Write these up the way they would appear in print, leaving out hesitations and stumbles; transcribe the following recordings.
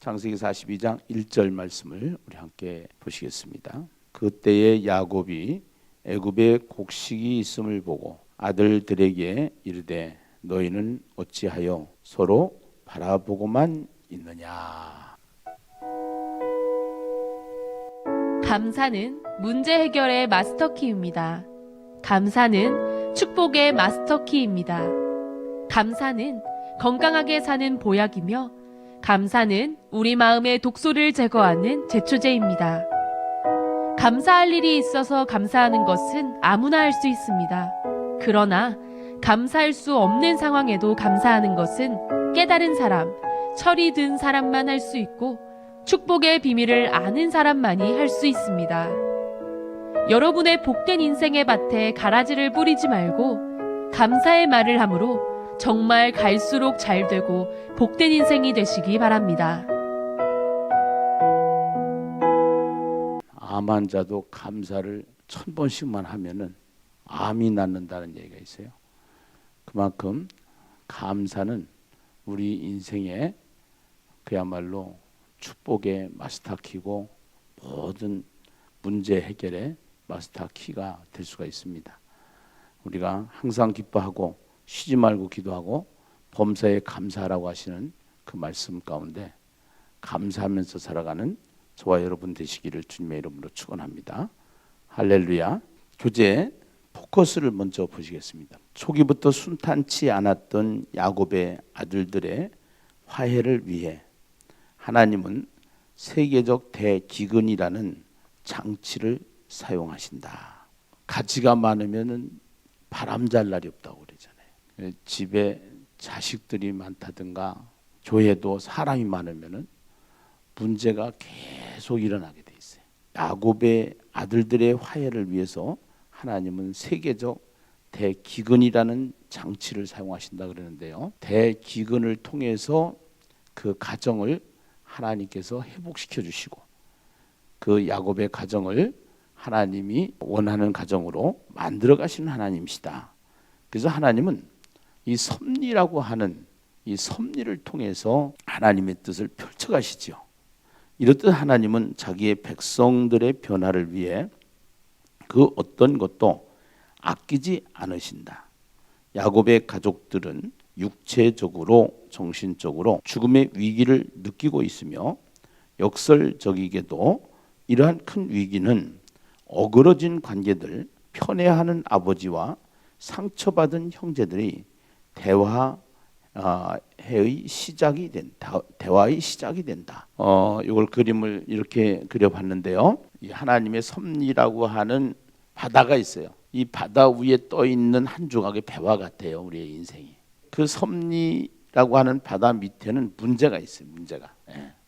창세기 42장 1절 말씀을 우리 함께 보시겠습니다. 그때에 야곱이 애굽에 곡식이 있음을 보고 아들들에게 이르되 너희는 어찌하여 서로 바라보고만 있느냐. 감사는 문제 해결의 마스터키입니다. 감사는 축복의 마스터키입니다. 감사는 건강하게 사는 보약이며 감사는 우리 마음의 독소를 제거하는 제초제입니다. 감사할 일이 있어서 감사하는 것은 아무나 할 수 있습니다. 그러나 감사할 수 없는 상황에도 감사하는 것은 깨달은 사람, 철이 든 사람만 할 수 있고 축복의 비밀을 아는 사람만이 할 수 있습니다. 여러분의 복된 인생의 밭에 가라지를 뿌리지 말고 감사의 말을 함으로 정말 갈수록 잘 되고 복된 인생이 되시기 바랍니다. 암 환자도 감사를 1000번씩만 하면은 암이 낫는다는 얘기가 있어요. 그만큼 감사는 우리 인생의 그야말로 축복의 마스터키고 모든 문제 해결의 마스터키가 될 수가 있습니다. 우리가 항상 기뻐하고 쉬지 말고 기도하고 범사에 감사하라고 하시는 그 말씀 가운데 감사하면서 살아가는 저와 여러분 되시기를 주님의 이름으로 축원합니다. 할렐루야. 교재 포커스를 먼저 보시겠습니다. 초기부터 순탄치 않았던 야곱의 아들들의 화해를 위해 하나님은 세계적 대기근이라는 장치를 사용하신다. 가지가 많으면 바람 잘 날이 없다고 그러잖아요. 집에 자식들이 많다든가 교회도 사람이 많으면 문제가 계속 일어나게 돼 있어요. 야곱의 아들들의 화해를 위해서 하나님은 세계적 대기근이라는 장치를 사용하신다 그러는데요. 대기근을 통해서 그 가정을 하나님께서 회복시켜 주시고 그 야곱의 가정을 하나님이 원하는 가정으로 만들어 가시는 하나님이시다. 그래서 하나님은 이 섭리라고 하는 이 섭리를 통해서 하나님의 뜻을 펼쳐 가시죠. 이렇듯 하나님은 자기의 백성들의 변화를 위해 그 어떤 것도 아끼지 않으신다. 야곱의 가족들은 육체적으로 정신적으로 죽음의 위기를 느끼고 있으며 역설적이게도 이러한 큰 위기는 어그러진 관계들, 편애하는 아버지와 상처받은 형제들이 대화의 시작이 된다. 이걸 그림을 이렇게 그려봤는데요. 이 하나님의 섭리라고 하는 바다가 있어요. 이 바다 위에 떠 있는 한 조각의 배와 같아요. 우리의 인생이. 그 섭리라고 하는 바다 밑에는 문제가 있어요. 문제가.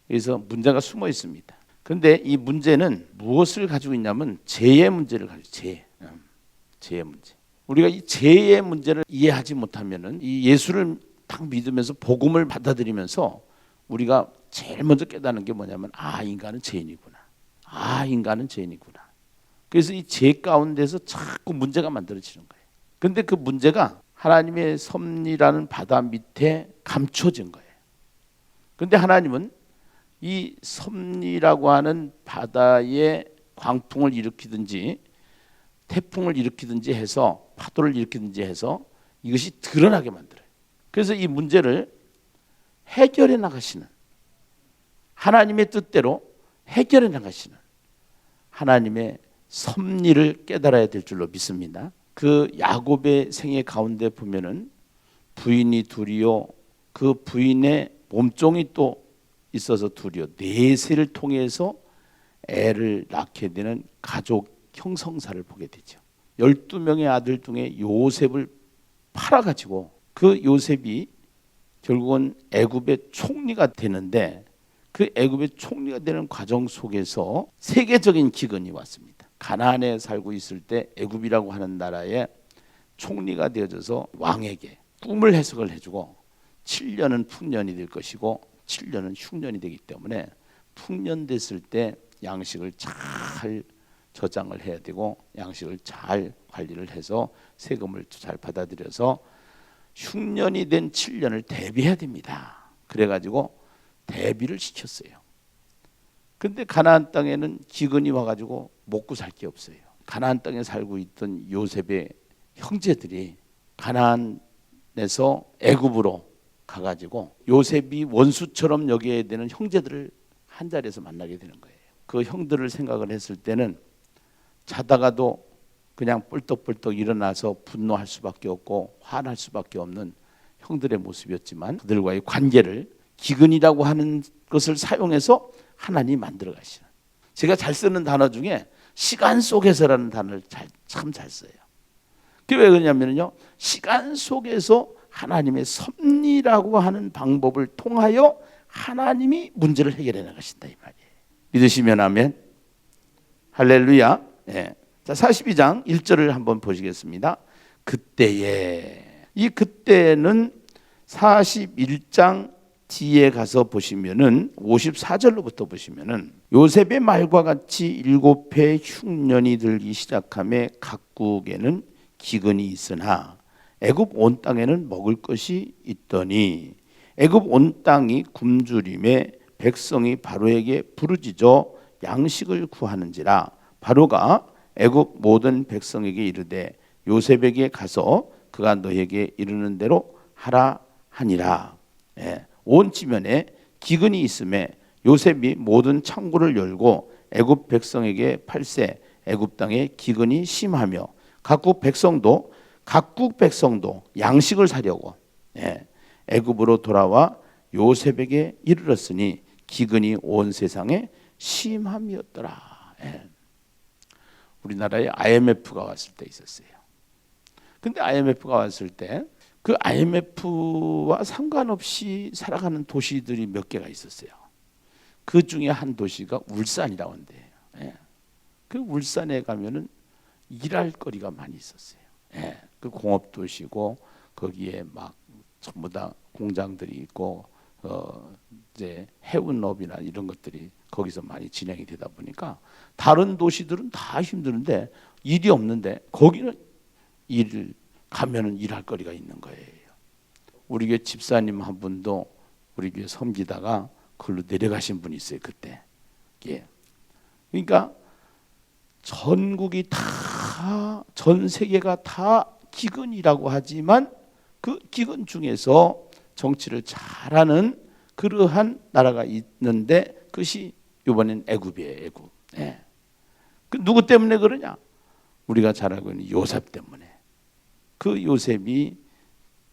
그래서 문제가 숨어 있습니다. 그런데 이 문제는 무엇을 가지고 있냐면 죄의 문제를 가지고 죄의 문제. 우리가 이 죄의 문제를 이해하지 못하면은 이 예수를 딱 믿으면서 복음을 받아들이면서 우리가 제일 먼저 깨닫는 게 뭐냐면 인간은 죄인이구나. 인간은 죄인이구나. 그래서 이 죄 가운데서 자꾸 문제가 만들어지는 거예요. 그런데 그 문제가 하나님의 섭리라는 바다 밑에 감춰진 거예요. 그런데 하나님은 이 섭리라고 하는 바다에 광풍을 일으키든지 태풍을 일으키든지 해서 파도를 일으키든지 해서 이것이 드러나게 만들어요. 그래서 이 문제를 해결해 나가시는 하나님의 뜻대로 해결해 나가시는 하나님의 섭리를 깨달아야 될 줄로 믿습니다. 그 야곱의 생애 가운데 보면은 부인이 둘이요, 그 부인의 몸종이 또 있어서 둘이요, 내세를 통해서 애를 낳게 되는 가족 형성사를 보게 되죠. 12명의 아들 중에 요셉을 팔아가지고 그 요셉이 결국은 애굽의 총리가 되는데 그 애굽의 총리가 되는 과정 속에서 세계적인 기근이 왔습니다. 가나안에 살고 있을 때 애굽이라고 하는 나라의 총리가 되어져서 왕에게 꿈을 해석을 해주고 7년은 풍년이 될 것이고 7년은 흉년이 되기 때문에 풍년 됐을 때 양식을 잘 저장을 해야 되고 양식을 잘 관리를 해서 세금을 잘 받아들여서 흉년이 된 7년을 대비해야 됩니다. 그래가지고 대비를 시켰어요. 근데 가나안 땅에는 기근이 와가지고 먹고 살 게 없어요. 가나안 땅에 살고 있던 요셉의 형제들이 가나안에서 애굽으로 가가지고 요셉이 원수처럼 여겨야 되는 형제들을 한 자리에서 만나게 되는 거예요. 그 형들을 생각을 했을 때는 자다가도 그냥 뿔떡뿔떡 일어나서 분노할 수밖에 없고 화날 수밖에 없는 형들의 모습이었지만 그들과의 관계를 기근이라고 하는 것을 사용해서 하나님이 만들어 가시는. 제가 잘 쓰는 단어 중에 시간 속에서라는 단어를 참 잘 써요. 그게 왜 그러냐면요, 시간 속에서 하나님의 섭리라고 하는 방법을 통하여 하나님이 문제를 해결해 나가신다 이 말이에요. 믿으시면 아멘. 할렐루야. 예. 자, 42장 1절을 한번 보시겠습니다. 그때에, 이 그때는 41장 뒤에 가서 보시면은 54절로부터 보시면은 요셉의 말과 같이 7해 흉년이 들기 시작하며 각국에는 기근이 있으나 애굽 온 땅에는 먹을 것이 있더니 애굽 온 땅이 굶주림에 백성이 바로에게 부르짖어 양식을 구하는지라 바로가 애굽 모든 백성에게 이르되 요셉에게 가서 그가 너에게 이르는 대로 하라 하니라. 예. 온 지면에 기근이 있음에 요셉이 모든 창고를 열고 애굽 백성에게 팔세 애굽 땅에 기근이 심하며 각국 백성도 양식을 사려고 애굽으로 돌아와 요셉에게 이르렀으니 기근이 온 세상에 심함이었더라. 우리나라에 IMF가 왔을 때 있었어요. 근데 IMF가 왔을 때 그 IMF와 상관없이 살아가는 도시들이 몇 개가 있었어요. 그 중에 한 도시가 울산이라고 한대요. 그 울산에 가면은 일할 거리가 많이 있었어요. 그 공업 도시고 거기에 막 전부 다 공장들이 있고 이제 해운업이나 이런 것들이 거기서 많이 진행이 되다 보니까 다른 도시들은 다 힘드는데 일이 없는데 거기는 가면은 일할 거리가 있는 거예요. 우리 교회 집사님 한 분도 우리 교회 섬기다가 그걸로 내려가신 분이 있어요. 그때. 그러니까 전국이 다, 전 세계가 다 기근이라고 하지만 그 기근 중에서 정치를 잘하는 그러한 나라가 있는데 그것이 이번엔 애굽이에요. 애굽. 그 누구 때문에 그러냐? 우리가 잘 알고 있는 요셉 때문에. 그 요셉이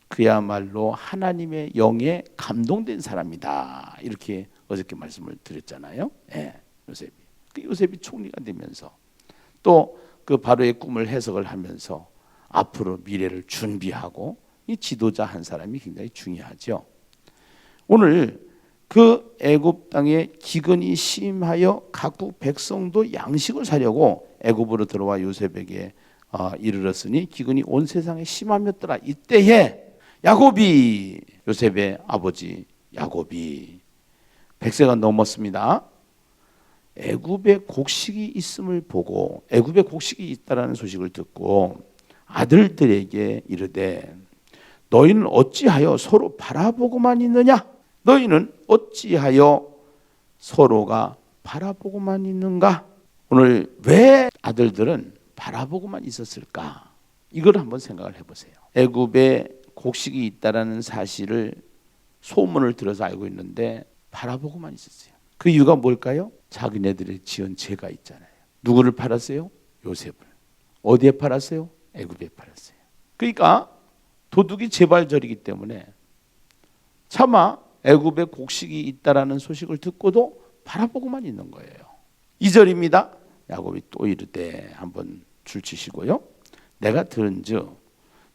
그야말로 하나님의 영에 감동된 사람이다. 이렇게 어저께 말씀을 드렸잖아요. 요셉이. 그 요셉이 총리가 되면서 또 그 바로의 꿈을 해석을 하면서 앞으로 미래를 준비하고 이 지도자 한 사람이 굉장히 중요하죠. 오늘 그 애굽 땅에 기근이 심하여 각국 백성도 양식을 사려고 애굽으로 들어와 요셉에게 이르렀으니 기근이 온 세상에 심하였더라. 이때에 야곱이, 요셉의 아버지 야곱이 100세가 넘었습니다. 애굽에 곡식이 있음을 보고 애굽에 곡식이 있다라는 소식을 듣고 아들들에게 이르되 너희는 어찌하여 서로 바라보고만 있느냐? 너희는 어찌하여 서로가 바라보고만 있는가? 오늘 왜 아들들은 바라보고만 있었을까? 이걸 한번 생각을 해보세요. 애굽에 곡식이 있다라는 사실을 소문을 들어서 알고 있는데 바라보고만 있었어요. 그 이유가 뭘까요? 자기네들이 지은 죄가 있잖아요. 누구를 팔았어요? 요셉을. 어디에 팔았어요? 애굽에 팔았어요. 그러니까 도둑이 재발절이기 때문에 차마 애굽에 곡식이 있다라는 소식을 듣고도 바라보고만 있는 거예요. 2절입니다. 야곱이 또 이르되 한번 줄치시고요. 내가 들은즉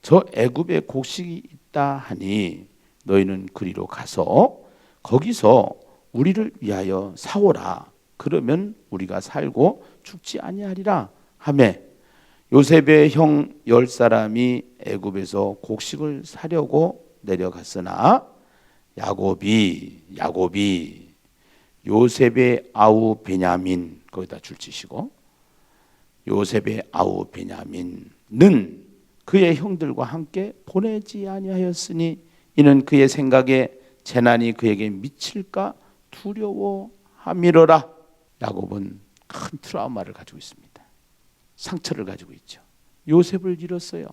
저 애굽에 곡식이 있다 하니 너희는 그리로 가서 거기서 우리를 위하여 사오라. 그러면 우리가 살고 죽지 아니하리라 하매 요셉의 형 10사람이 애굽에서 곡식을 사려고 내려갔으나 야곱이 요셉의 아우 베냐민 거기다 줄치시고 요셉의 아우 베냐민은 그의 형들과 함께 보내지 아니하였으니 이는 그의 생각에 재난이 그에게 미칠까 두려워함이러라. 야곱은 큰 트라우마를 가지고 있습니다. 상처를 가지고 있죠. 요셉을 잃었어요.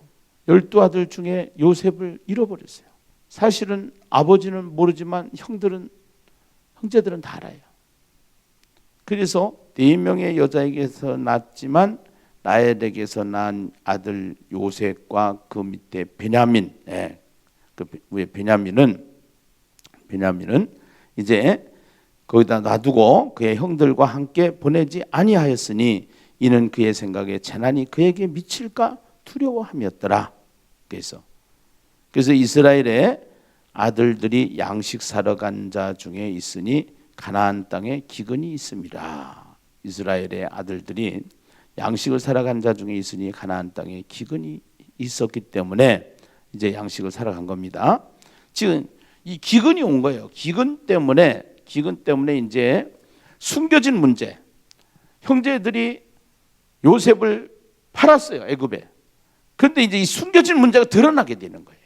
12아들 중에 요셉을 잃어버렸어요. 사실은 아버지는 모르지만 형제들은 다 알아요. 그래서 4명의 여자에게서 낳았지만 라헬에게서 낳은 아들 요셉과 그 밑에 베냐민, 그 위에 베냐민은 이제 거기다 놔두고 그의 형들과 함께 보내지 아니하였으니 이는 그의 생각에 재난이 그에게 미칠까 두려워함이었더라. 그래서 이스라엘의 아들들이 양식 사러 간 자 중에 있으니 가나안 땅에 기근이 있음이라. 이스라엘의 아들들이 양식을 사러 간 자 중에 있으니 가나안 땅에 기근이 있었기 때문에 이제 양식을 사러 간 겁니다. 지금 이 기근이 온 거예요. 기근 때문에 이제 숨겨진 문제. 형제들이 요셉을 팔았어요, 애굽에. 그런데 이제 이 숨겨진 문제가 드러나게 되는 거예요.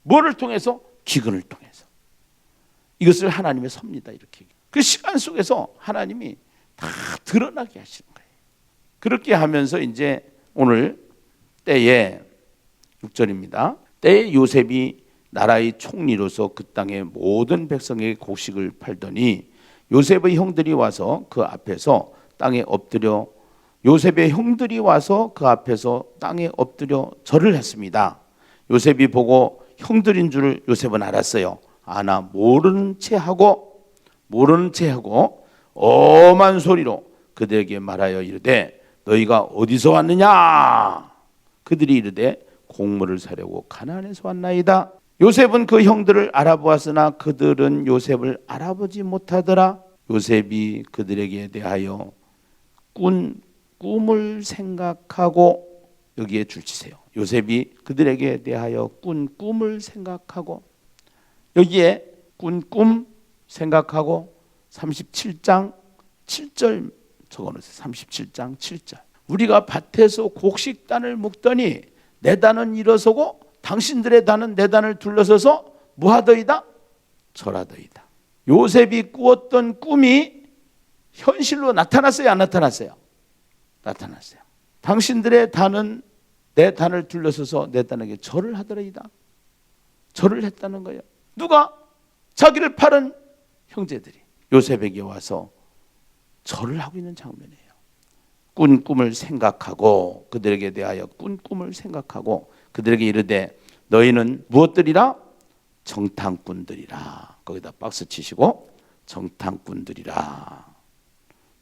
뭐를 통해서? 기근을 통해서. 이것을 하나님의 섭니다, 이렇게. 그 시간 속에서 하나님이 다 드러나게 하시는 거예요. 그렇게 하면서 이제 오늘 때에 6절입니다. 때에 요셉이 나라의 총리로서 그 땅의 모든 백성에게 곡식을 팔더니 요셉의 형들이 와서 그 앞에서 땅에 엎드려 절을 했습니다. 요셉이 보고 형들인 줄 요셉은 알았어요. 아나 모르는 채 하고 엄한 소리로 그들에게 말하여 이르되 너희가 어디서 왔느냐? 그들이 이르되 곡물을 사려고 가나안에서 왔나이다. 요셉은 그 형들을 알아보았으나 그들은 요셉을 알아보지 못하더라. 요셉이 그들에게 대하여 꿈을 생각하고, 여기에 줄치세요. 요셉이 그들에게 대하여 꿈을 생각하고, 여기에 꿈 생각하고 37장 7절 적어놓으세요. 37장 7절. 우리가 밭에서 곡식단을 묶더니 내 단은 일어서고 당신들의 단은 내 단을 둘러서서 뭐하더이다? 절하더이다. 요셉이 꾸었던 꿈이 현실로 나타났어요, 안 나타났어요? 나타났어요. 당신들의 단은 내 단을 둘러서서 내 단에게 절을 하더이다. 절을 했다는 거예요. 누가? 자기를 팔은 형제들이 요셉에게 와서 절을 하고 있는 장면이에요. 꿈을 생각하고 그들에게 대하여 꿈을 생각하고 그들에게 이르되 너희는 무엇들이라? 정탐꾼들이라. 거기다 박스 치시고 정탐꾼들이라.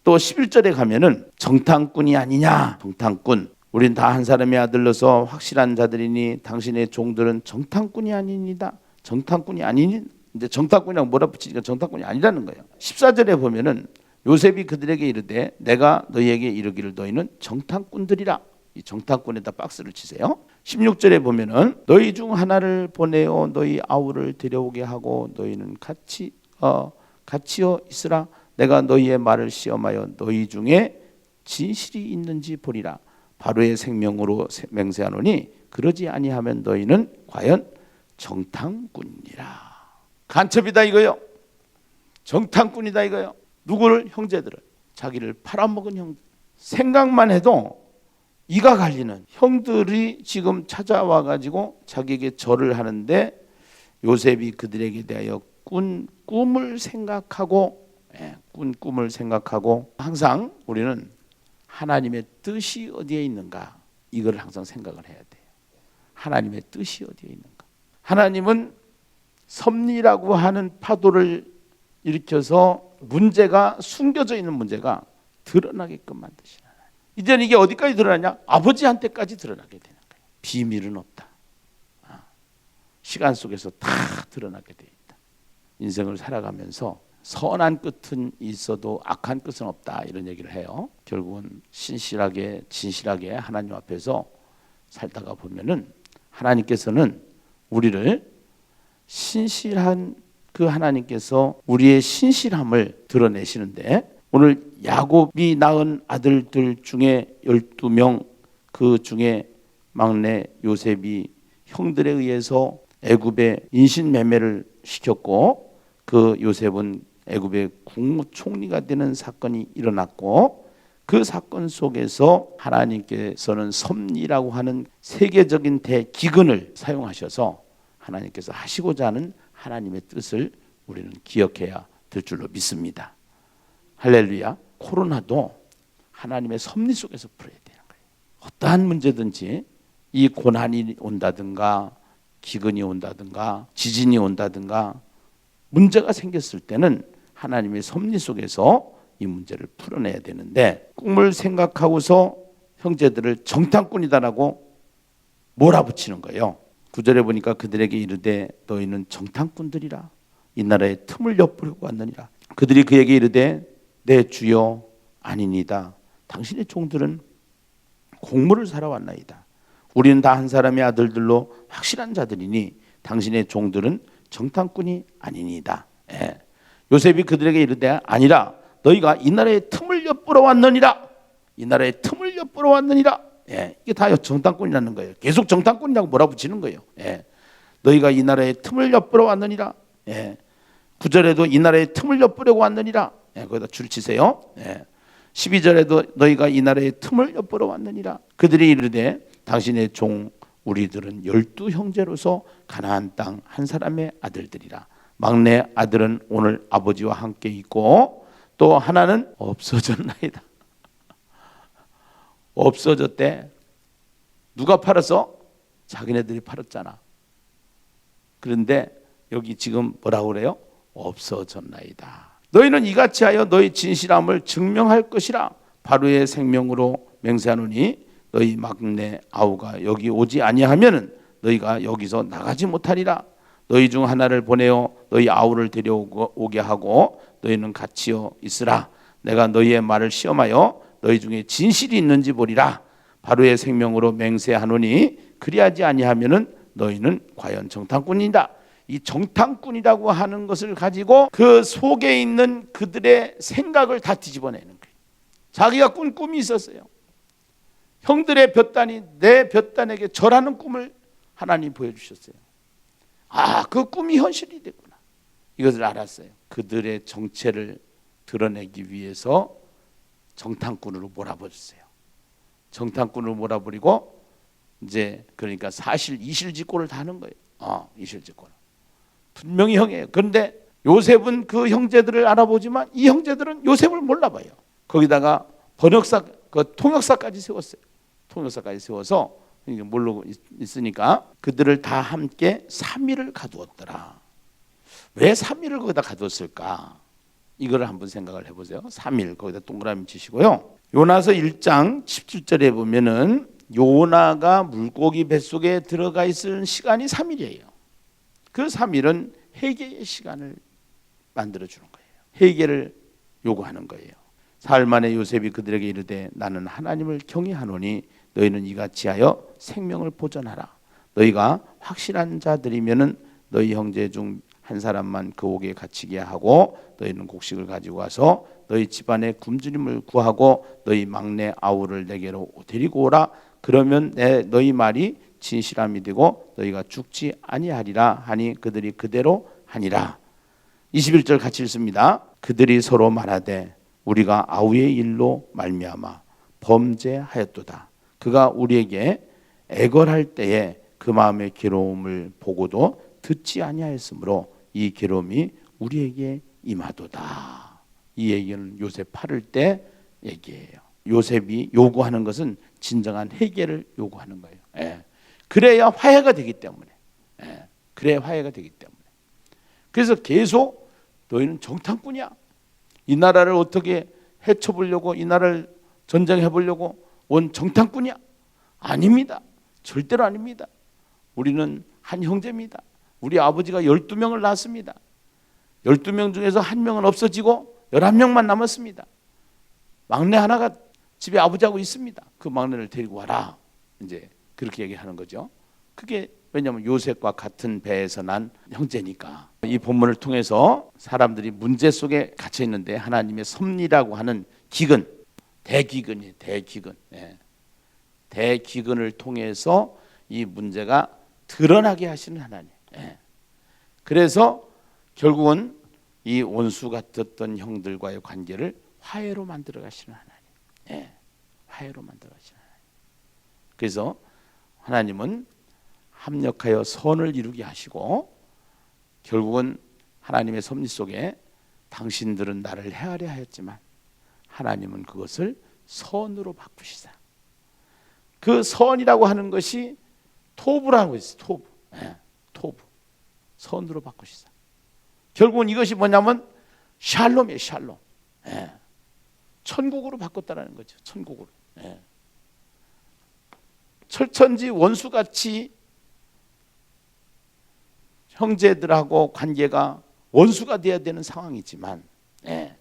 또 11절에 가면은 정탐꾼이 아니냐? 정탐꾼. 우린 다 한 사람의 아들로서 확실한 자들이니 당신의 종들은 정탐꾼이 아닙니다. 정탐꾼이 아니니? 근데 정탐꾼이라고 뭐라 붙이니까 정탐꾼이 아니라는 거예요. 14절에 보면은 요셉이 그들에게 이르되 내가 너희에게 이르기를 너희는 정탐꾼들이라. 이 정탐꾼에다 박스를 치세요. 16절에 보면은 너희 중 하나를 보내어 너희 아우를 데려오게 하고 너희는 같이여 있으라. 내가 너희의 말을 시험하여 너희 중에 진실이 있는지 보리라. 바로의 생명으로 맹세하노니 그러지 아니하면 너희는 과연 정탐꾼이라. 간첩이다 이거요. 정탐꾼이다 이거요. 누구를? 형제들을. 자기를 팔아먹은 형들. 생각만 해도 이가 갈리는 형들이 지금 찾아와 가지고 자기에게 절을 하는데 요셉이 그들에게 대하여 꿈을 생각하고 꿈을 생각하고 항상 우리는 하나님의 뜻이 어디에 있는가 이걸 항상 생각을 해야 돼요. 하나님의 뜻이 어디에 있는가. 하나님은 섭리라고 하는 파도를 일으켜서 문제가 숨겨져 있는 문제가 드러나게끔 만드시는 하나님. 이제는 이게 어디까지 드러나냐? 아버지한테까지 드러나게 되는 거예요. 비밀은 없다. 시간 속에서 다 드러나게 돼 있다. 인생을 살아가면서 선한 끝은 있어도 악한 끝은 없다 이런 얘기를 해요. 결국은 신실하게 진실하게 하나님 앞에서 살다가 보면은 하나님께서는 우리를 신실한 그 하나님께서 우리의 신실함을 드러내시는데 오늘 야곱이 낳은 아들들 중에 12명 그 중에 막내 요셉이 형들에 의해서 애굽에 인신매매를 시켰고 그 요셉은 애굽의 국무총리가 되는 사건이 일어났고, 그 사건 속에서 하나님께서는 섭리라고 하는 세계적인 대기근을 사용하셔서 하나님께서 하시고자 하는 하나님의 뜻을 우리는 기억해야 될 줄로 믿습니다. 할렐루야. 코로나도 하나님의 섭리 속에서 풀어야 되는 거예요. 어떠한 문제든지 이 고난이 온다든가 기근이 온다든가 지진이 온다든가 문제가 생겼을 때는 하나님의 섭리 속에서 이 문제를 풀어내야 되는데, 꿈을 생각하고서 형제들을 정탐꾼이다라고 몰아붙이는 거예요. 9절에 보니까 그들에게 이르되 너희는 정탐꾼들이라 이 나라의 틈을 엿보려고 왔느니라. 그들이 그에게 이르되 내 주여 아니니이다. 당신의 종들은 공물을 사러 왔나이다. 우리는 다 한 사람의 아들들로 확실한 자들이니 당신의 종들은 정탐꾼이 아니니이다. 예. 요셉이 그들에게 이르되 아니라 너희가 이 나라의 틈을 엿보러 왔느니라. 이 나라의 틈을 엿보러 왔느니라. 예. 이게 다 정탐꾼이라는 거예요. 계속 정탐꾼이라고 몰아붙이는 거예요. 예. 너희가 이 나라의 틈을 엿보러 왔느니라. 예. 9절에도 이 나라의 틈을 엿보려고 왔느니라. 예. 거기다 줄 치세요. 예. 12절에도 너희가 이 나라의 틈을 엿보러 왔느니라. 그들이 이르되 당신의 종 우리들은 12 형제로서 가나안 땅 한 사람의 아들들이라. 막내 아들은 오늘 아버지와 함께 있고 또 하나는 없어졌나이다. 없어졌대. 누가 팔았어? 자기네들이 팔았잖아. 그런데 여기 지금 뭐라고 그래요? 없어졌나이다. 너희는 이같이 하여 너희 진실함을 증명할 것이라. 바로의 생명으로 맹세하노니 너희 막내 아우가 여기 오지 아니하면은 너희가 여기서 나가지 못하리라. 너희 중 하나를 보내어 너희 아우를 데려오게 하고 너희는 같이여 있으라. 내가 너희의 말을 시험하여 너희 중에 진실이 있는지 보리라. 바로의 생명으로 맹세하노니 그리하지 아니하면은 너희는 과연 정탐꾼이다. 이 정탐꾼이라고 하는 것을 가지고 그 속에 있는 그들의 생각을 다 뒤집어내는 거예요. 자기가 꾼 꿈이 있었어요. 형들의 볕단이 내 볕단에게 절하는 꿈을 하나님 보여주셨어요. 아, 그 꿈이 현실이 됐구나. 이것을 알았어요. 그들의 정체를 드러내기 위해서 정탐꾼으로 몰아버렸어요. 정탐꾼으로 몰아버리고 이제 그러니까 사실 이실직고를 다 하는 거예요. 이실직고를. 분명히 형이에요. 그런데 요셉은 그 형제들을 알아보지만 이 형제들은 요셉을 몰라봐요. 거기다가 번역사, 그 통역사까지 세웠어요. 통역사까지 세워서 모르고 있으니까 그들을 다 함께 3일을 가두었더라. 왜 3일을 거기다 가두었을까? 이걸 한번 생각을 해보세요. 3일 거기다 동그라미 치시고요. 요나서 1장 17절에 보면은 요나가 물고기 뱃속에 들어가 있을 시간이 3일이에요. 그 3일은 회개의 시간을 만들어주는 거예요. 회개를 요구하는 거예요. 사흘 만에 요셉이 그들에게 이르되 나는 하나님을 경외하노니 너희는 이같이 하여 생명을 보존하라. 너희가 확실한 자들이면은 너희 형제 중 한 사람만 그 옥에 갇히게 하고 너희는 곡식을 가지고 와서 너희 집안에 굶주림을 구하고 너희 막내 아우를 내게로 데리고 오라. 그러면 너희 말이 진실함이 되고 너희가 죽지 아니하리라 하니 그들이 그대로 하니라. 21절 같이 읽습니다. 그들이 서로 말하되 우리가 아우의 일로 말미암아 범죄하였도다. 그가 우리에게 애걸할 때에 그 마음의 괴로움을 보고도 듣지 아니하였으므로 이 괴로움이 우리에게 임하도다. 이 얘기는 요셉 팔을 때 얘기예요. 요셉이 요구하는 것은 진정한 회개를 요구하는 거예요. 예. 그래야 화해가 되기 때문에. 예. 그래야 화해가 되기 때문에. 그래서 계속 너희는 정탐꾼이야. 이 나라를 어떻게 해쳐보려고, 이 나라를 전쟁해보려고 온 정탐꾼이야. 아닙니다. 절대로 아닙니다. 우리는 한 형제입니다. 우리 아버지가 12명을 낳았습니다. 12명 중에서 한 명은 없어지고 11명만 남았습니다. 막내 하나가 집에 아버지하고 있습니다. 그 막내를 데리고 와라. 이제 그렇게 얘기하는 거죠. 그게 왜냐하면 요셉과 같은 배에서 난 형제니까. 이 본문을 통해서 사람들이 문제 속에 갇혀 있는데 하나님의 섭리라고 하는 기근, 대기근이에요. 대기근. 예. 대기근을 통해서 이 문제가 드러나게 하시는 하나님. 예. 그래서 결국은 이 원수 같았던 형들과의 관계를 화해로 만들어 가시는 하나님. 예, 화해로 만들어 가시는 하나님. 그래서 하나님은 합력하여 선을 이루게 하시고 결국은 하나님의 섭리 속에 당신들은 나를 헤아려 하였지만 하나님은 그것을 선으로 바꾸시사. 그 선이라고 하는 것이 토부라는 것이 토부. 예, 토부. 선으로 바꾸시사. 결국은 이것이 뭐냐면 샬롬이에요. 샬롬. 예. 천국으로 바꿨다라는 거죠. 천국으로. 예. 철천지 원수같이 형제들하고 관계가 원수가 되어야 되는 상황이지만, 예.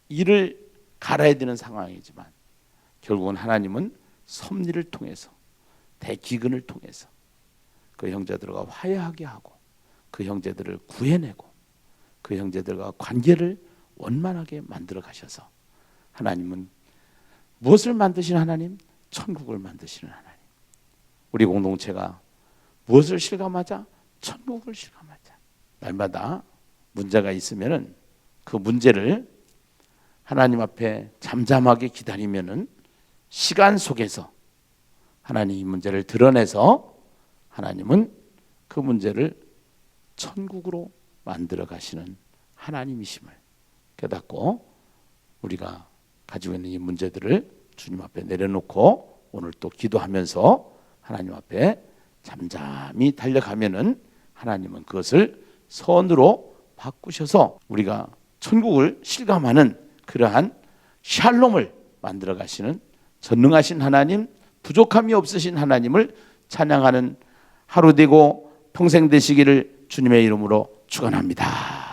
이를 갈아야 되는 상황이지만 결국은 하나님은 섭리를 통해서 대기근을 통해서 그 형제들과 화해하게 하고 그 형제들을 구해내고 그 형제들과 관계를 원만하게 만들어 가셔서 하나님은 무엇을 만드시는 하나님? 천국을 만드시는 하나님. 우리 공동체가 무엇을 실감하자? 천국을 실감하자. 날마다 문제가 있으면은 그 문제를 하나님 앞에 잠잠하게 기다리면은 시간 속에서 하나님 이 문제를 드러내서 하나님은 그 문제를 천국으로 만들어 가시는 하나님이심을 깨닫고 우리가 가지고 있는 이 문제들을 주님 앞에 내려놓고 오늘 또 기도하면서 하나님 앞에 잠잠히 달려가면은 하나님은 그것을 선으로 바꾸셔서 우리가 천국을 실감하는 그러한 샬롬을 만들어 가시는 전능하신 하나님, 부족함이 없으신 하나님을 찬양하는 하루 되고 평생 되시기를 주님의 이름으로 축원합니다.